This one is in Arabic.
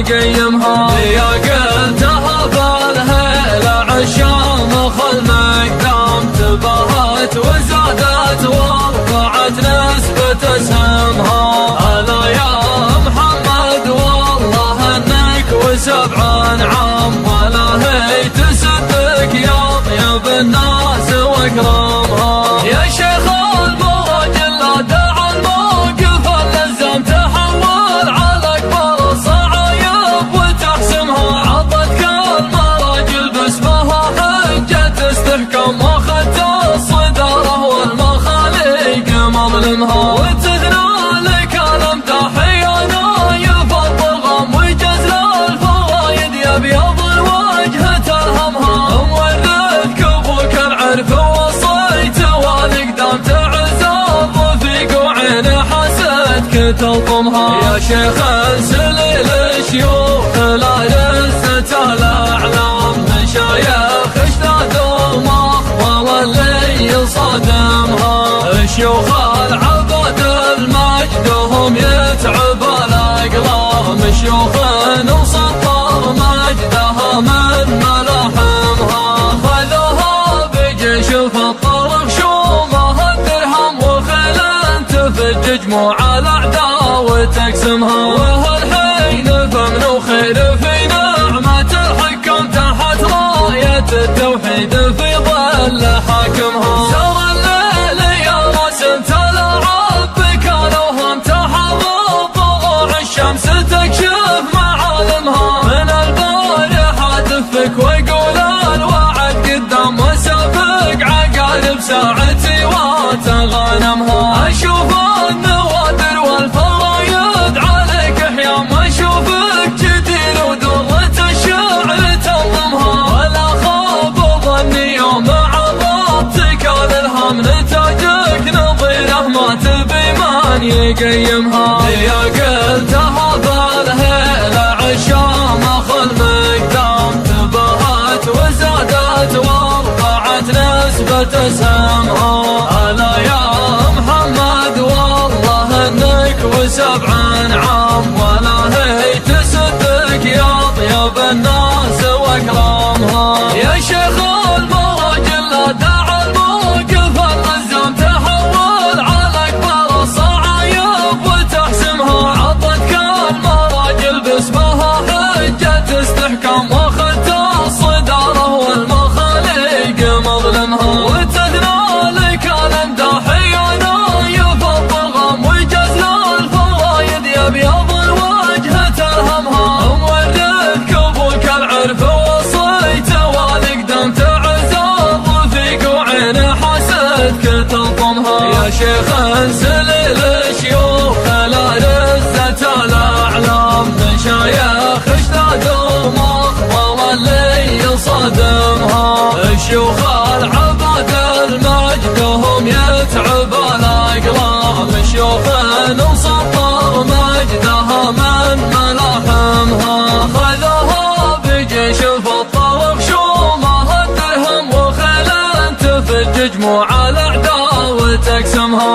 يقيمها. يا قلتها بالهيل عشان خل مقدام تباهت وزادت ورفعت نسبة اسهمها. ألا يا محمد والله انك وسبع عام ولا هي تسدك يا طيب الناس واكرمها. يا شيخ المراجل لا دع الموقف اللزم تحول على اكبر الصعايب وتحسمها. عطتك المراجل باسمها حجة تستحكم واخذت الصدارة والمخاليق مظلمها. وتثنى لك الامداح نايف الضغم وجزل الفوايد يبيض الوجه تلهمها. مورثك ابوك العرف وصيت والاقدام تعز الرفيق وعين حسدك تلطمها. يا شيخ سليل الشيوخ لا رزة الاعلام مشايخ اشتادوا مخوى واللي صادمها. شيوخ العبد المجد هم يتعب الاقلام شيوخ وسطر مجدها من ملاحمها. خذوها بجيش في الطرق شومها الدرهم وخيل تفج جموع الاعداء وتقسمها. وهالحين فمن وخير في نعمة الحكم تحت راية التوحيد في ظل حاكمها. سر الليل يا راسم تلعب كانوا هم تحروا طلوع الشمس تكشف معالمها. من البارحة تفك ويقول الوعد قدام وسابق عقارب ساعتي وتغنمها. اشوف النوادر والفرايد عليك احيام واشوفك جدير ودرة الشعر تنظمها. ولا خاب ظني يوم عرضتك الالهام نتاجك نظيره ما تبي من يقيمها. يا قلتها بالهيل عشان خل مقدام تباهت وزادت ورفعت نسبة اسهمها. ألا يا محمد والله انك وسبع عام ولا هي تسدك يا طيب الناس واكرمها. يا شيخ المراجل لا دع الموقف اللزم تحول على اكبر الصعايب وتحسمها. عطتك المراجل باسمها حجة تستحكم واخذت الصدارة والمخاليق مظلمها. وتثنى لك الامداح نايف الضغم وجزل الفوايد يبيض الوجه تلهمها. مورثك ابوك العرف وصيت والاقدام تعز الرفيق وعين حسدك تلطمها. يا شيخ سليل الشيوخ لا رزة الاعلام مشايخ اشتادوا مخوى واللي صادمها. شيوخ العبد المجد هم يتعب الاقلام شيوخ وسطر مجدها من ملاحمها. خذوها بجيش في الطرق شومها الدرهم وخيل تفج جموع الاعداء وتقسمها.